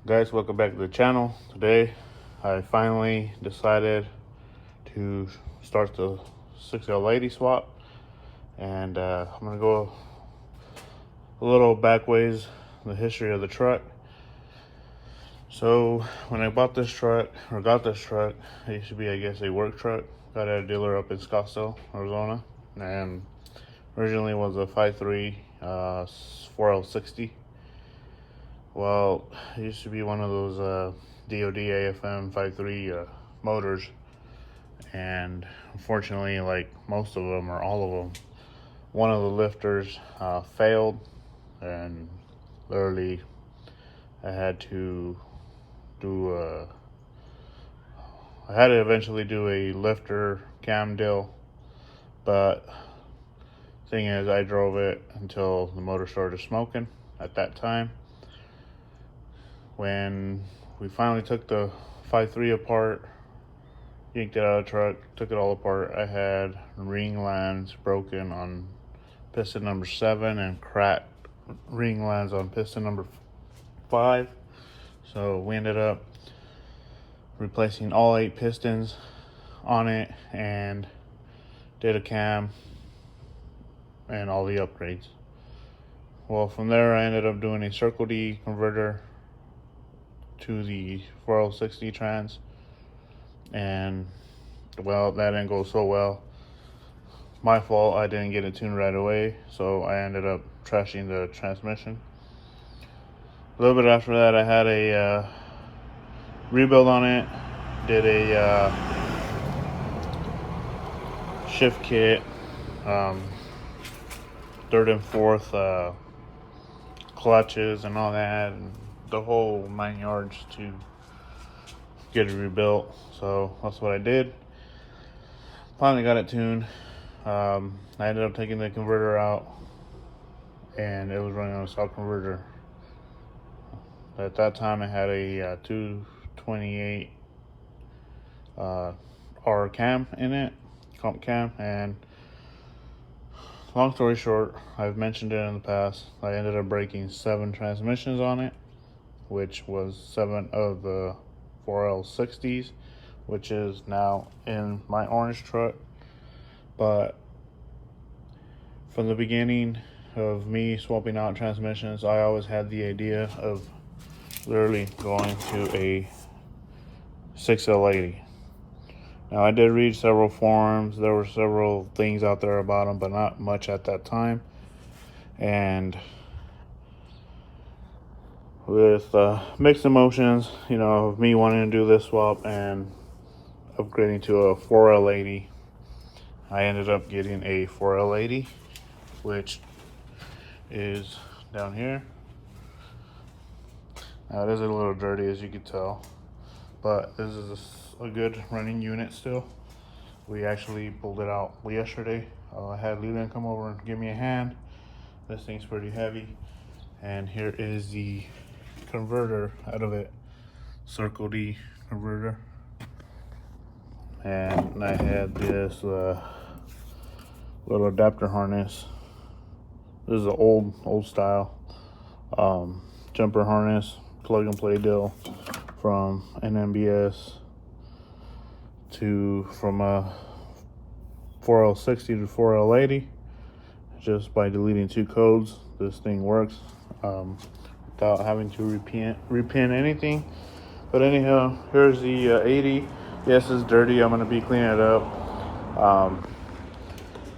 Guys, welcome back to the channel. Today I finally decided to start the 6L80 swap, and I'm gonna go a little back ways in the history of the truck. So when I got this truck, it used to be, I guess, a work truck. Got at a dealer up in Scottsdale, Arizona, and originally was a 5.3 4L60. Well, it used to be one of those DOD AFM 5.3 motors, and unfortunately, like most of them or all of them, one of the lifters failed, and literally I had to eventually do a lifter cam deal. But thing is, I drove it until the motor started smoking. At that time, when we finally took the 5.3 apart, yanked it out of the truck, took it all apart, I had ring lands broken on piston number 7 and cracked ring lands on piston number 5. So we ended up replacing all 8 pistons on it and did a cam and all the upgrades. Well, from there I ended up doing a Circle D converter to the 4L60 trans, and well, that didn't go so well. My fault, I didn't get it tuned right away, so I ended up trashing the transmission. A little bit after that, I had a rebuild on it, did a shift kit, third and fourth clutches and all that, and the whole 9 yards to get it rebuilt. So that's what I did. Finally got it tuned. I ended up taking the converter out, and it was running on a stock converter. At that time, I had a 228 R cam in it, comp cam, and long story short, I've mentioned it in the past, I ended up breaking 7 transmissions on it, which was 7 of the 4L60s, which is now in my orange truck. But from the beginning of me swapping out transmissions, I always had the idea of literally going to a 6L80. Now, I did read several forums. There were several things out there about them, but not much at that time. And with mixed emotions, of me wanting to do this swap and upgrading to a 4L80, I ended up getting a 4L80, which is down here. Now, it is a little dirty, as you can tell, but this is a good running unit still. We actually pulled it out yesterday. I had Leland come over and give me a hand. This thing's pretty heavy. And here is the converter out of it, Circle D converter. And I had this little adapter harness. This is an old style jumper harness, plug and play deal from NMBS from a 4L60 to 4L80. Just by deleting 2 codes, this thing works without having to repin anything. But anyhow, here's the 80. Yes, it's dirty. I'm gonna be cleaning it up.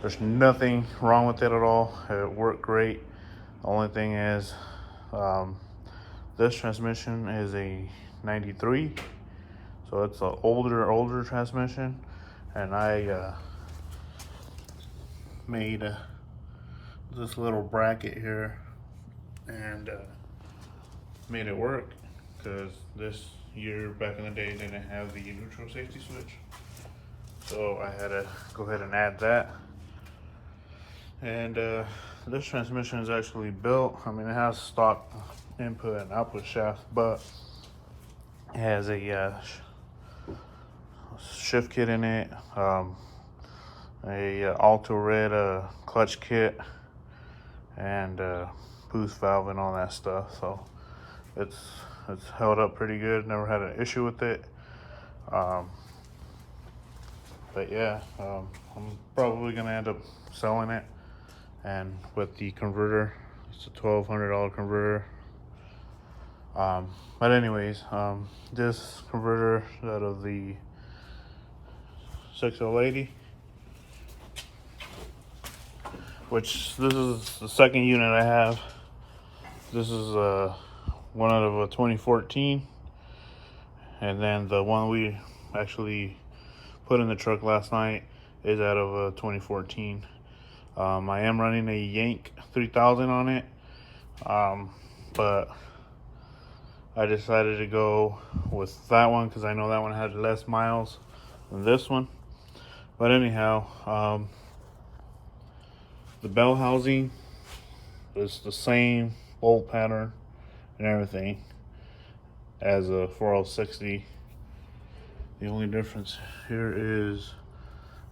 There's nothing wrong with it at all. It worked great. The only thing is, this transmission is a 93, so it's an older transmission, and I made this little bracket here and made it work, because this year back in the day didn't have the neutral safety switch, so I had to go ahead and add that. And this transmission is actually built, it has stock input and output shaft, but it has a shift kit in it, a Alto Red clutch kit, and boost valve and all that stuff. So it's held up pretty good. Never had an issue with it. But yeah, I'm probably gonna end up selling it. And with the converter, it's a $1,200 converter. But anyways, this converter out of the 6080, which this is the second unit I have. This is one out of a 2014, and then the one we actually put in the truck last night is out of a 2014. I am running a Yank 3000 on it, but I decided to go with that one because I know that one had less miles than this one. But anyhow, the bell housing is the same bolt pattern and everything as a 4060. The only difference here is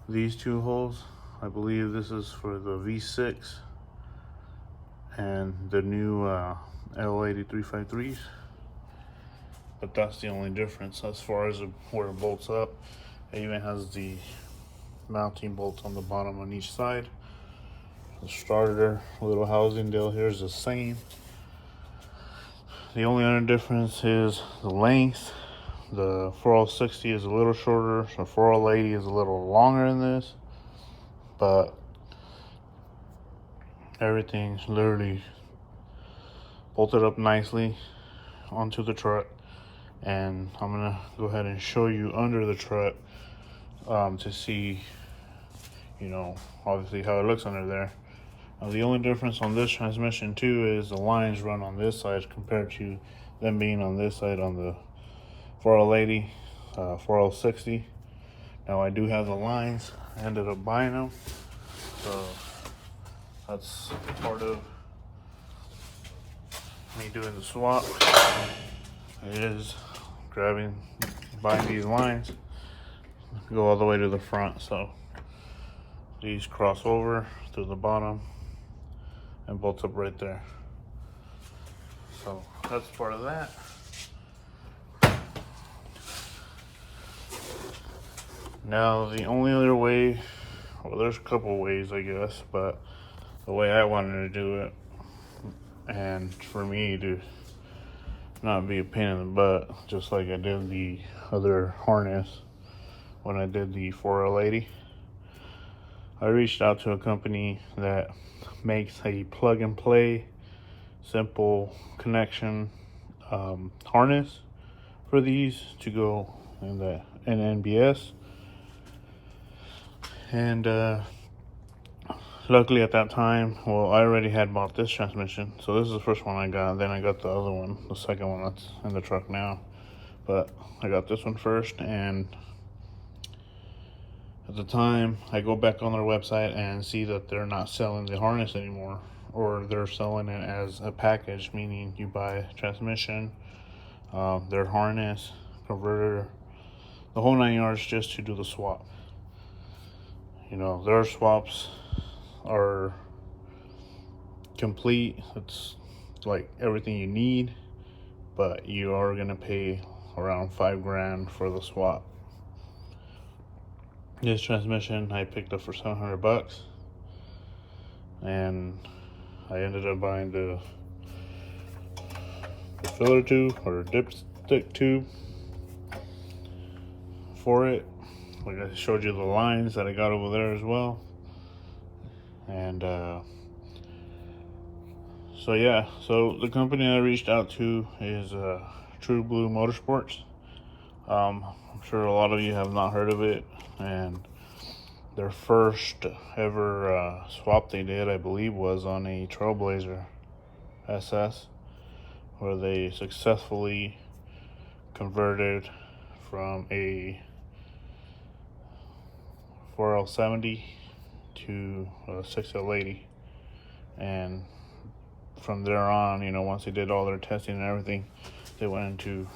these two holes. I believe this is for the V6 and the new L8353s. But that's the only difference as far as where it bolts up. It even has the mounting bolts on the bottom on each side. The starter little housing deal here is the same. The only other difference is the length. The 4060 is a little shorter, so 4080 is a little longer than this, but everything's literally bolted up nicely onto the truck. And I'm gonna go ahead and show you under the truck to see, you know, obviously how it looks under there. Now, the only difference on this transmission too is the lines run on this side compared to them being on this side on the 4080, 4060. Now I do have the lines. I ended up buying them, so that's part of me doing the swap. It is buying these lines, go all the way to the front, so these cross over to the bottom and bolts up right there. So that's part of that. Now the only other way, well, there's a couple ways I guess, but the way I wanted to do it, and for me to not be a pain in the butt, just like I did the other harness when I did the 4080, I reached out to a company that makes a plug and play simple connection harness for these to go in the NBS. And luckily at that time, well, I already had bought this transmission, so this is the first one I got. Then I got the other one, the second one that's in the truck now, but I got this one first. And at the time, I go back on their website and see that they're not selling the harness anymore, or they're selling it as a package, meaning you buy transmission, their harness, converter, the whole 9 yards, just to do the swap. You know, their swaps are complete. It's like everything you need, but you are gonna pay around $5 grand for the swap. This transmission I picked up for $700, and I ended up buying the filler tube or dipstick tube for it. Like I showed you the lines that I got over there as well. And so yeah, so the company I reached out to is True Blue Motorsports. I'm sure a lot of you have not heard of it, and their first ever swap they did, I believe, was on a Trailblazer SS, where they successfully converted from a 4L70 to a 6L80, and from there on, you know, once they did all their testing and everything, they went into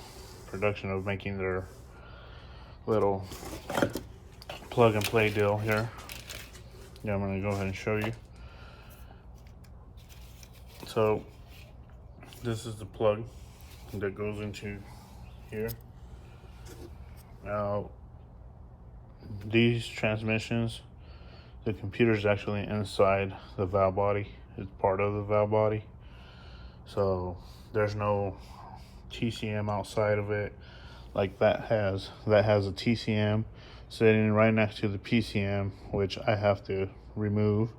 production of making their little plug and play deal here. Yeah, I'm gonna go ahead and show you. So this is the plug that goes into here. Now, these transmissions, the computer is actually inside the valve body. It's part of the valve body. So there's no TCM outside of it. Like that has a TCM sitting right next to the PCM, which I have to remove,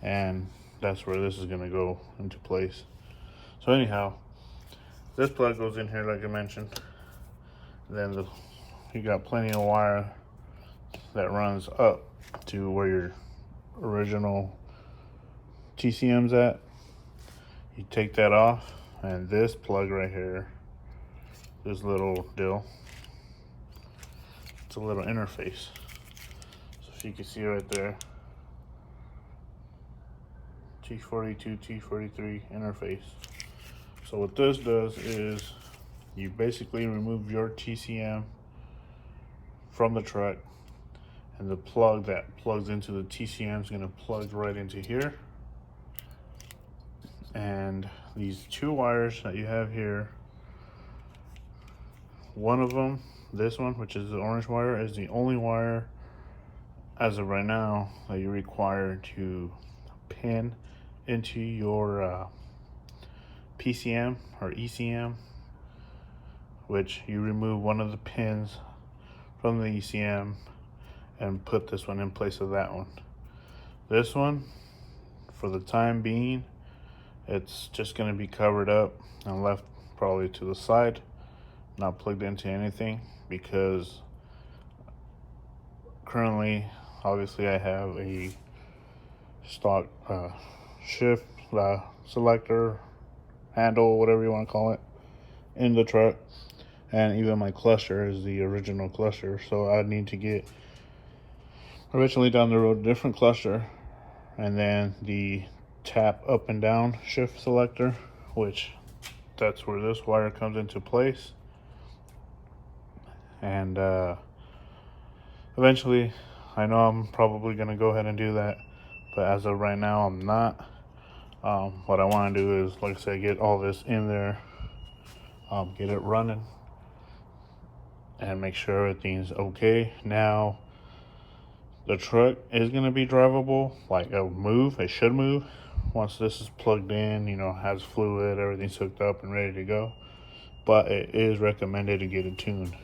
and that's where this is going to go into place. So anyhow, this plug goes in here like I mentioned. Then you got plenty of wire that runs up to where your original TCM's at. You take that off, and this plug right here, this little deal, it's a little interface. So if you can see right there, T42, T43 interface. So what this does is you basically remove your TCM from the truck, and the plug that plugs into the TCM is going to plug right into here. And these two wires that you have here, one of them, this one, which is the orange wire, is the only wire as of right now that you require to pin into your PCM or ECM, which you remove one of the pins from the ECM and put this one in place of that one. This one, for the time being, it's just going to be covered up and left probably to the side, not plugged into anything, because currently, obviously, I have a stock shift selector, handle, whatever you want to call it, in the truck, and even my cluster is the original cluster. So I need to get eventually down the road a different cluster, and then the tap up and down shift selector, which that's where this wire comes into place. And eventually, I know I'm probably going to go ahead and do that, but as of right now, I'm not. What I want to do is, like I said, get all this in there, get it running, and make sure everything's okay. Now, the truck is going to be drivable, like it'll move, it should move once this is plugged in, you know, has fluid, everything's hooked up and ready to go. But it is recommended to get it tuned.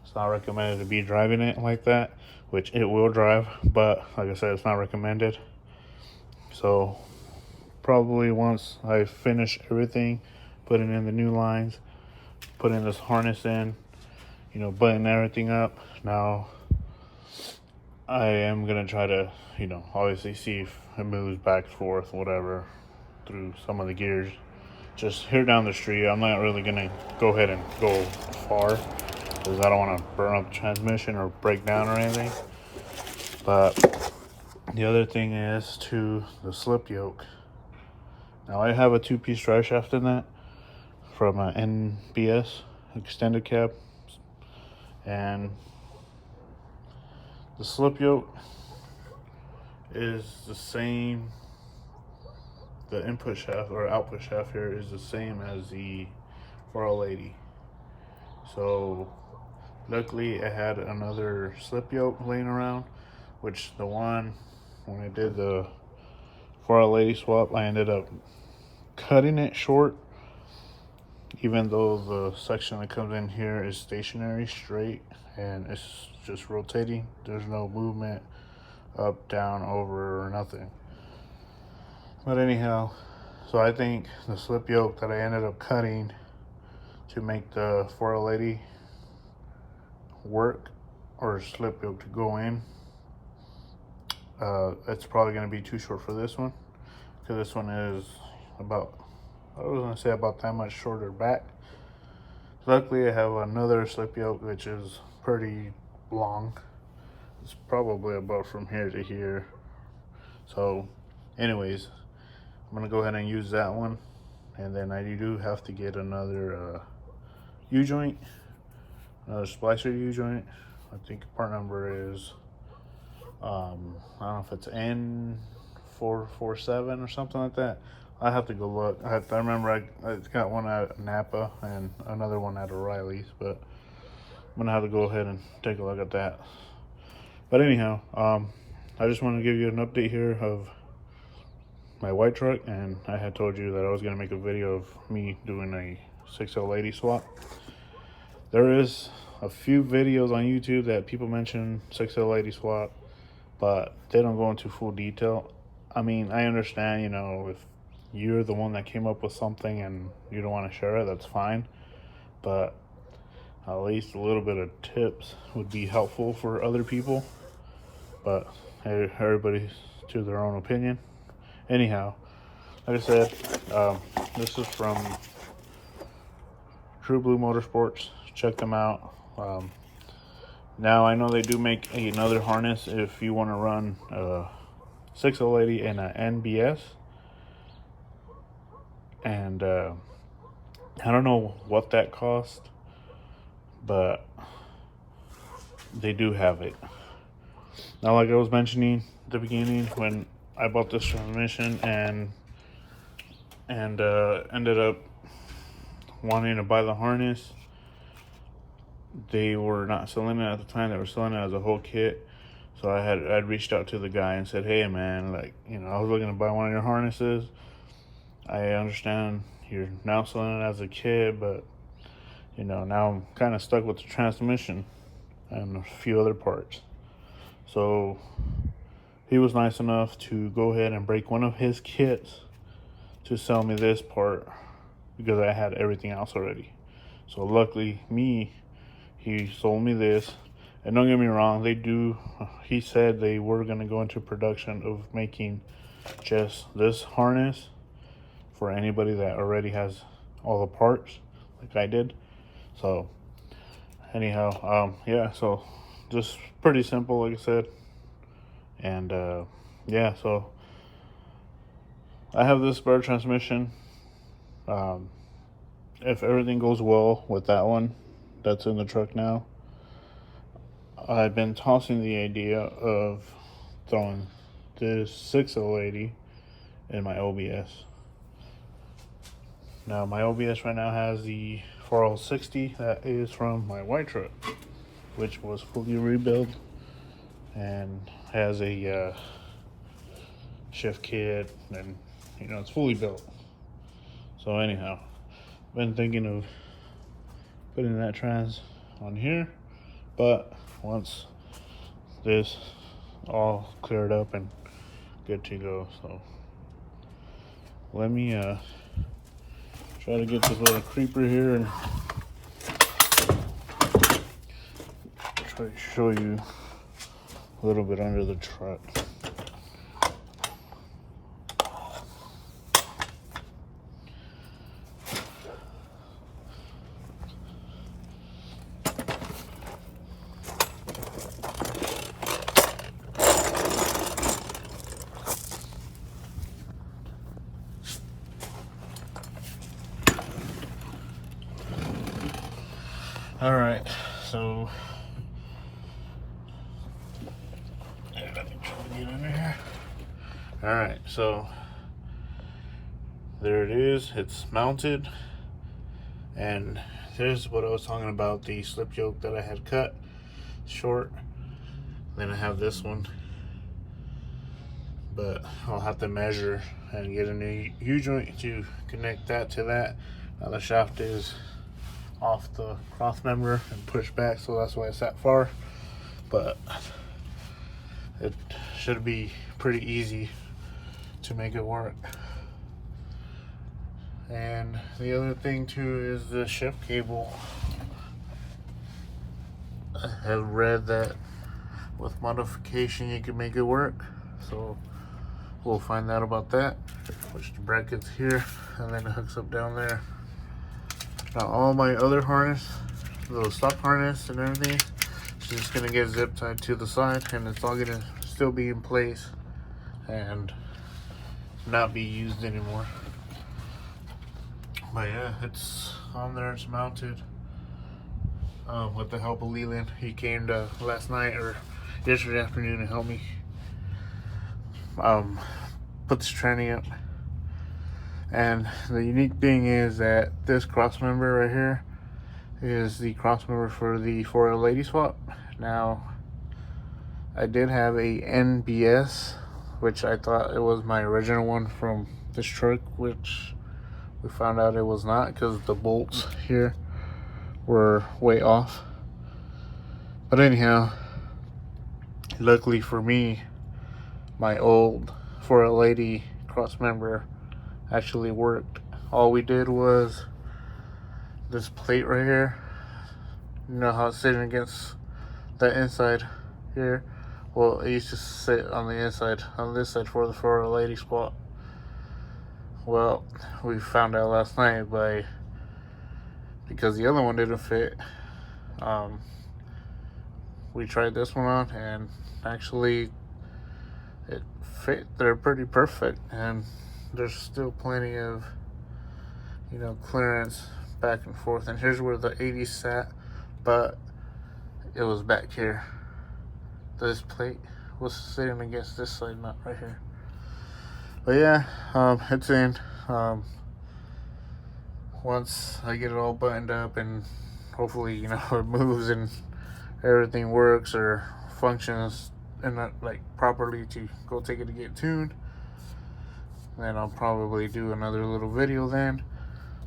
It's not recommended to be driving it like that, which it will drive, but like I said, it's not recommended. So probably once I finish everything, putting in the new lines, putting this harness in, you know, button everything up, now I am gonna try to, you know, obviously see if it moves back and forth, whatever, through some of the gears. Just here down the street, I'm not really gonna go ahead and go far, because I don't want to burn up the transmission or break down or anything. But the other thing is to the slip yoke. Now I have a 2-piece drive shaft in that from an NBS extended cab, and the slip yoke is the same. The input shaft or output shaft here is the same as the 4L80. So luckily I had another slip yoke laying around, which the one, when I did the 4L80 swap, I ended up cutting it short, even though the section that comes in here is stationary, straight, and it's just rotating. There's no movement up, down, over, or nothing. But anyhow, so I think the slip yoke that I ended up cutting to make the 4L80 work, or slip yoke to go in, it's probably going to be too short for this one, because this one is about, I was going to say about that much shorter back. Luckily I have another slip yoke which is pretty long. It's probably about from here to here. So anyways, I'm going to go ahead and use that one. And then I do have to get another U-joint, another splicer U-joint. I think part number is, I don't know if it's N447 or something like that. I have to go look. I remember I got one at Napa and another one at O'Reilly's, but I'm gonna have to go ahead and take a look at that. But anyhow, I just want to give you an update here of my white truck, and I had told you that I was gonna make a video of me doing a 6080 swap. There is a few videos on YouTube that people mention 6080 swap, but they don't go into full detail. I mean, I understand, you know, if you're the one that came up with something and you don't want to share it, that's fine. But at least a little bit of tips would be helpful for other people. But hey, everybody's to their own opinion. Anyhow, like I said, this is from True Blue Motorsports. Check them out. Now I know they do make another harness if you want to run a 6080 and an NBS. And I don't know what that cost, but they do have it. Now, like I was mentioning at the beginning, when I bought this transmission and ended up wanting to buy the harness, they were not selling it at the time. They were selling it as a whole kit. So I'd reached out to the guy and said, hey man, like, you know, I was looking to buy one of your harnesses. I understand you're now selling it as a kit, but you know, now I'm kind of stuck with the transmission and a few other parts. So he was nice enough to go ahead and break one of his kits to sell me this part because I had everything else already. So luckily he sold me this. And don't get me wrong, he said they were going to go into production of making just this harness for anybody that already has all the parts like I did. So anyhow, yeah, so just pretty simple, like I said. And yeah, so I have this spare transmission. If everything goes well with that one that's in the truck now, I've been tossing the idea of throwing this 6080 in my OBS. Now my OBS right now has the 4060 that is from my white truck, which was fully rebuilt and has a shift kit, and you know, it's fully built. So anyhow, been thinking of putting that trans on here, but once this all cleared up and good to go, so let me try to get this little creeper here and try to show you a little bit under the truck. All right, so let me try to get under here. All right, so there it is. It's mounted, and here's what I was talking about: the slip yoke that I had cut short. Then I have this one, but I'll have to measure and get a new U-joint to connect that to that. Now the shaft is off the cross member and pushed back, so that's why it's that far, but it should be pretty easy to make it work. And the other thing too is the shift cable. I have read that with modification you can make it work, so we'll find out about that. Which the bracket's here, and then it hooks up down there. Now all my other harness, the stock harness and everything, it's just gonna get zip tied to the side, and it's all gonna still be in place and not be used anymore. But yeah, it's on there, it's mounted. With the help of Leland, he came to last night or yesterday afternoon to help me put this tranny up. And the unique thing is that this cross member right here is the cross member for the 4L80 swap. Now, I did have a NBS, which I thought it was my original one from this truck, which we found out it was not because the bolts here were way off. But anyhow, luckily for me, my old 4L80 cross member actually worked. All we did was this plate right here, you know how it's sitting against the inside here. Well, it used to sit on the inside, on this side for the 4L80 squat. Well, we found out last night because the other one didn't fit. We tried this one on, and actually it fit. They're pretty perfect, and there's still plenty of, you know, clearance back and forth. And here's where the 80 sat, but it was back here. This plate was sitting against this side, not right here. But yeah, it's in. Once I get it all buttoned up and hopefully, you know, it moves and everything works or functions and not like properly to go take it to get tuned, then I'll probably do another little video then.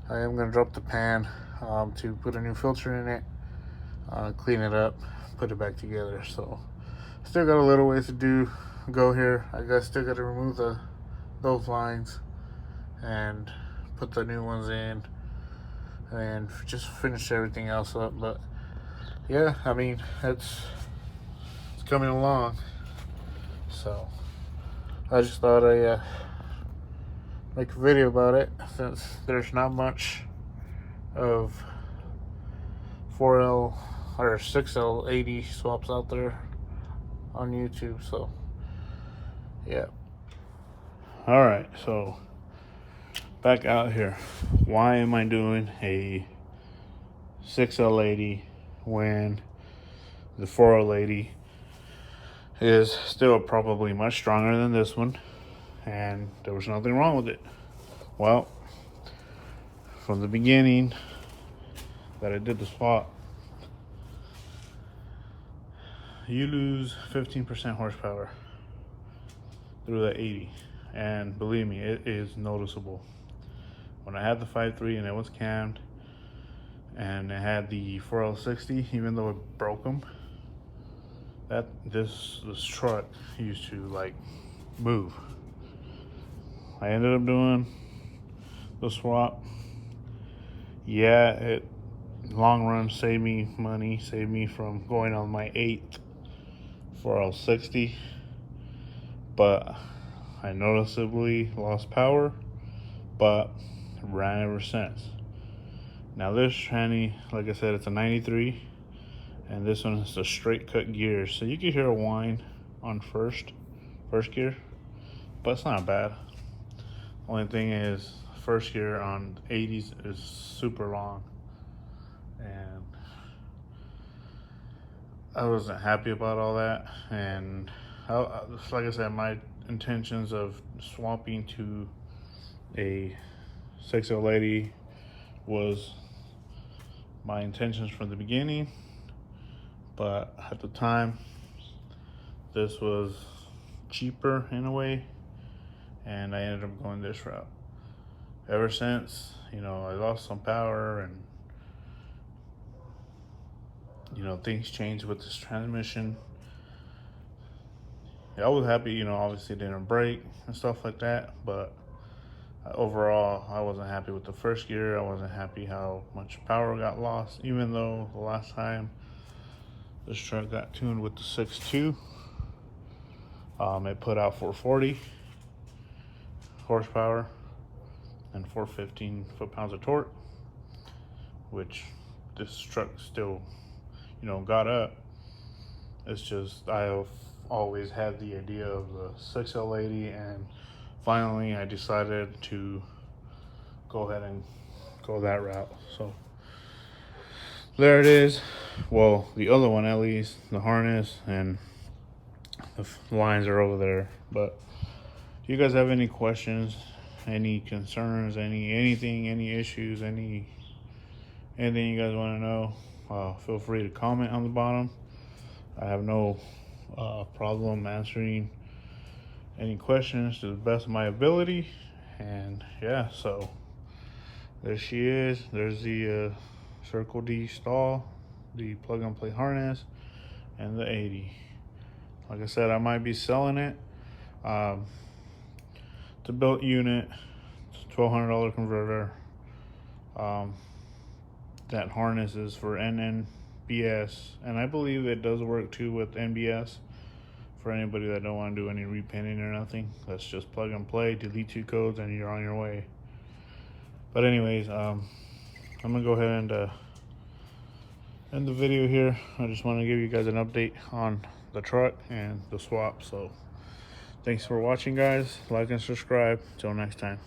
I am gonna drop the pan to put a new filter in it, clean it up, put it back together. So still got a little ways to go here. Still got to remove those lines and put the new ones in and just finish everything else up. But yeah, I mean, it's coming along. So I just thought I'd make a video about it, since there's not much of 4L or 6L80 swaps out there on YouTube. So yeah. All right, so back out here. Why am I doing a 6L80 when the 4L80 is still probably much stronger than this one, and there was nothing wrong with it? Well, from the beginning that I did the swap, you lose 15% horsepower through the 80, and believe me, it is noticeable. When I had the 5.3 and it was cammed, and it had the 4L60, even though it broke them, this truck used to like move. I ended up doing the swap. Yeah, it long run saved me money, saved me from going on my 8th 4L60, but I noticeably lost power, but ran ever since. Now this tranny, like I said, it's a 93, and this one is a straight cut gear, so you can hear a whine on first gear, but it's not bad. Only thing is, first gear on 80s is super long, and I wasn't happy about all that. And like I said, my intentions of swapping to a 6L80 was my intentions from the beginning, but at the time this was cheaper in a way, and I ended up going this route. Ever since, you know, I lost some power, and you know, things changed with this transmission. I was happy, you know, obviously it didn't break and stuff like that, but overall I wasn't happy with the first gear. I wasn't happy how much power got lost, even though the last time this truck got tuned with the 6.2, it put out 440 horsepower and 415 foot-pounds of torque, which this truck still, you know, got up. It's just I've always had the idea of the 6L80, and finally I decided to go ahead and go that route. So there it is. Well, the other one, at least, the harness and the lines are over there. But if you guys have any questions, any concerns, anything, any issues, anything you guys want to know, feel free to comment on the bottom. I have no problem answering any questions to the best of my ability. And yeah, so there she is. There's the Circle D stall, the plug and play harness, and the 80. Like I said, I might be selling it. It's a built unit. It's a $1,200 converter. That harness is for NNBS, and I believe it does work too with NBS. For anybody that don't want to do any repainting or nothing, that's just plug and play, delete 2 codes, and you're on your way. But anyways, I'm gonna go ahead and end the video here. I just want to give you guys an update on the truck and the swap. So thanks for watching, guys. Like and subscribe. Till next time.